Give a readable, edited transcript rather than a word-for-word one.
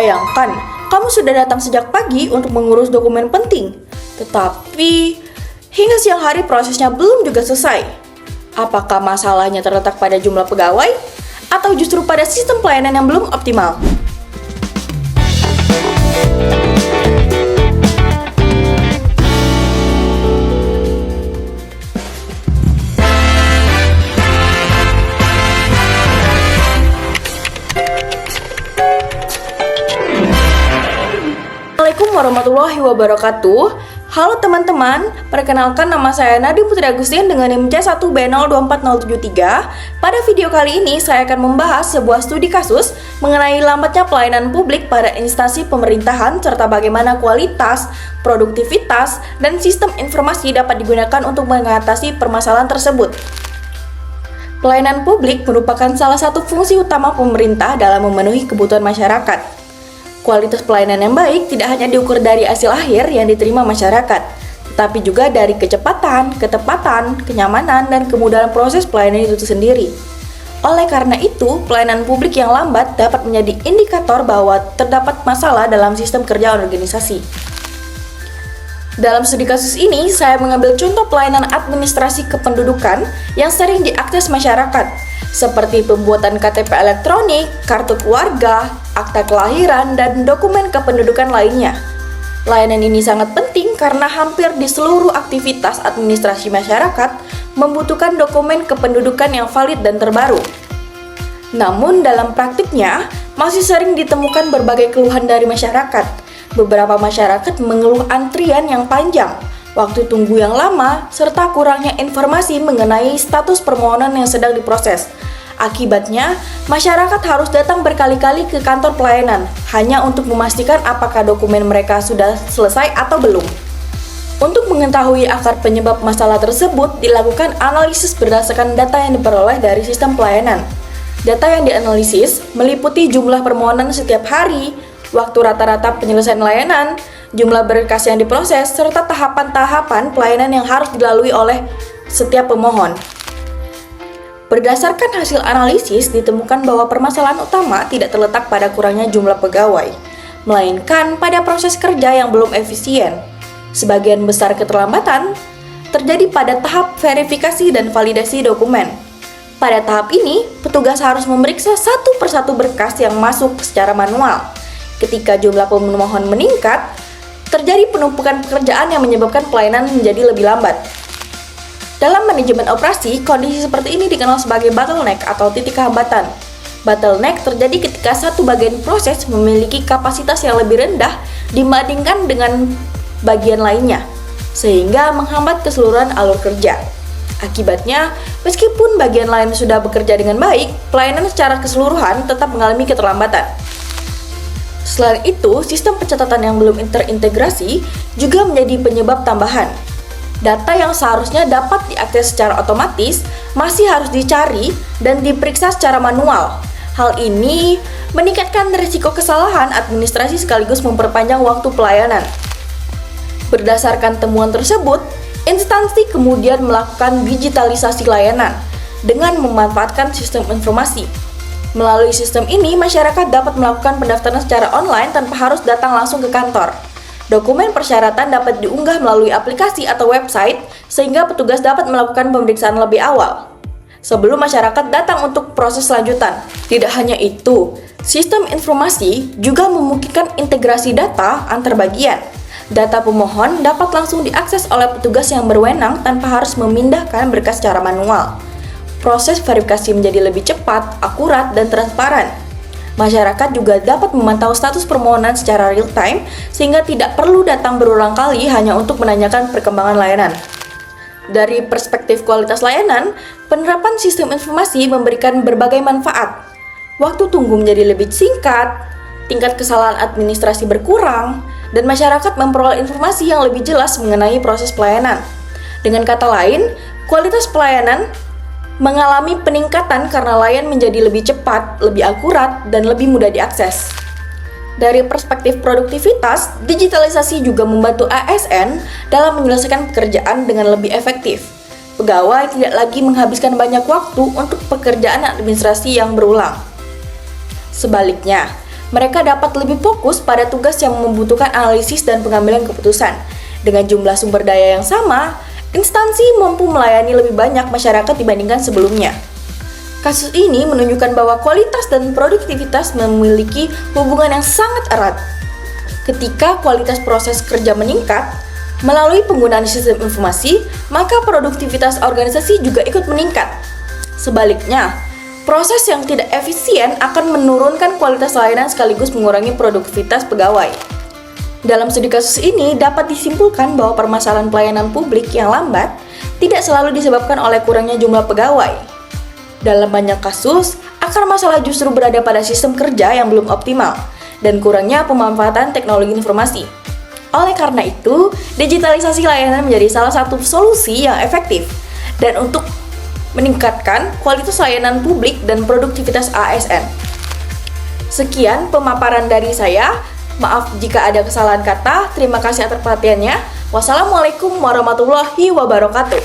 Bayangkan, kamu sudah datang sejak pagi untuk mengurus dokumen penting, tetapi hingga siang hari prosesnya belum juga selesai. Apakah masalahnya terletak pada jumlah pegawai, atau justru pada sistem pelayanan yang belum optimal? Assalamualaikum warahmatullahi wabarakatuh. Halo teman-teman, perkenalkan nama saya Nadine Putri Agustin dengan NIM C1B024073. Pada video kali ini saya akan membahas sebuah studi kasus mengenai lambatnya pelayanan publik pada instansi pemerintahan serta bagaimana kualitas, produktivitas, dan sistem informasi dapat digunakan untuk mengatasi permasalahan tersebut. Pelayanan publik merupakan salah satu fungsi utama pemerintah dalam memenuhi kebutuhan masyarakat. Kualitas pelayanan yang baik tidak hanya diukur dari hasil akhir yang diterima masyarakat, tetapi juga dari kecepatan, ketepatan, kenyamanan, dan kemudahan proses pelayanan itu sendiri. Oleh karena itu, pelayanan publik yang lambat dapat menjadi indikator bahwa terdapat masalah dalam sistem kerja organisasi. Dalam studi kasus ini, saya mengambil contoh pelayanan administrasi kependudukan yang sering diakses masyarakat, seperti pembuatan KTP elektronik, kartu keluarga, akta kelahiran, dan dokumen kependudukan lainnya. Layanan ini sangat penting karena hampir di seluruh aktivitas administrasi masyarakat membutuhkan dokumen kependudukan yang valid dan terbaru. Namun dalam praktiknya, masih sering ditemukan berbagai keluhan dari masyarakat. Beberapa masyarakat mengeluh antrian yang panjang, waktu tunggu yang lama, serta kurangnya informasi mengenai status permohonan yang sedang diproses. Akibatnya, masyarakat harus datang berkali-kali ke kantor pelayanan hanya untuk memastikan apakah dokumen mereka sudah selesai atau belum. Untuk mengetahui akar penyebab masalah tersebut, dilakukan analisis berdasarkan data yang diperoleh dari sistem pelayanan. Data yang dianalisis meliputi jumlah permohonan setiap hari, waktu rata-rata penyelesaian layanan, jumlah berkas yang diproses, serta tahapan-tahapan pelayanan yang harus dilalui oleh setiap pemohon. Berdasarkan hasil analisis, ditemukan bahwa permasalahan utama tidak terletak pada kurangnya jumlah pegawai, melainkan pada proses kerja yang belum efisien. Sebagian besar keterlambatan terjadi pada tahap verifikasi dan validasi dokumen. Pada tahap ini, petugas harus memeriksa satu persatu berkas yang masuk secara manual. Ketika jumlah pemohon meningkat, terjadi penumpukan pekerjaan yang menyebabkan pelayanan menjadi lebih lambat. Dalam manajemen operasi, kondisi seperti ini dikenal sebagai bottleneck atau titik hambatan. Bottleneck terjadi ketika satu bagian proses memiliki kapasitas yang lebih rendah dibandingkan dengan bagian lainnya, sehingga menghambat keseluruhan alur kerja. Akibatnya, meskipun bagian lain sudah bekerja dengan baik, pelayanan secara keseluruhan tetap mengalami keterlambatan. Selain itu, sistem pencatatan yang belum terintegrasi juga menjadi penyebab tambahan. Data yang seharusnya dapat diakses secara otomatis masih harus dicari dan diperiksa secara manual. Hal ini meningkatkan risiko kesalahan administrasi sekaligus memperpanjang waktu pelayanan. Berdasarkan temuan tersebut, instansi kemudian melakukan digitalisasi layanan dengan memanfaatkan sistem informasi. Melalui sistem ini, masyarakat dapat melakukan pendaftaran secara online tanpa harus datang langsung ke kantor. Dokumen persyaratan dapat diunggah melalui aplikasi atau website, sehingga petugas dapat melakukan pemeriksaan lebih awal sebelum masyarakat datang untuk proses lanjutan. Tidak hanya itu, sistem informasi juga memungkinkan integrasi data antar bagian. Data pemohon dapat langsung diakses oleh petugas yang berwenang tanpa harus memindahkan berkas secara manual. Proses verifikasi menjadi lebih cepat, akurat, dan transparan. Masyarakat juga dapat memantau status permohonan secara real-time sehingga tidak perlu datang berulang kali hanya untuk menanyakan perkembangan layanan. Dari perspektif kualitas layanan, penerapan sistem informasi memberikan berbagai manfaat. Waktu tunggu menjadi lebih singkat, tingkat kesalahan administrasi berkurang, dan masyarakat memperoleh informasi yang lebih jelas mengenai proses pelayanan. Dengan kata lain, kualitas pelayanan mengalami peningkatan karena layanan menjadi lebih cepat, lebih akurat, dan lebih mudah diakses. Dari perspektif produktivitas, digitalisasi juga membantu ASN dalam menyelesaikan pekerjaan dengan lebih efektif. Pegawai tidak lagi menghabiskan banyak waktu untuk pekerjaan administrasi yang berulang. Sebaliknya, mereka dapat lebih fokus pada tugas yang membutuhkan analisis dan pengambilan keputusan. Dengan jumlah sumber daya yang sama, instansi mampu melayani lebih banyak masyarakat dibandingkan sebelumnya. Kasus ini menunjukkan bahwa kualitas dan produktivitas memiliki hubungan yang sangat erat. Ketika kualitas proses kerja meningkat, melalui penggunaan sistem informasi, maka produktivitas organisasi juga ikut meningkat. Sebaliknya, proses yang tidak efisien akan menurunkan kualitas layanan sekaligus mengurangi produktivitas pegawai. Dalam studi kasus ini dapat disimpulkan bahwa permasalahan pelayanan publik yang lambat tidak selalu disebabkan oleh kurangnya jumlah pegawai. Dalam banyak kasus, akar masalah justru berada pada sistem kerja yang belum optimal dan kurangnya pemanfaatan teknologi informasi. Oleh karena itu, digitalisasi layanan menjadi salah satu solusi yang efektif dan untuk meningkatkan kualitas layanan publik dan produktivitas ASN. Sekian pemaparan dari saya. Maaf jika ada kesalahan kata. Terima kasih atas perhatiannya. Wassalamualaikum warahmatullahi wabarakatuh.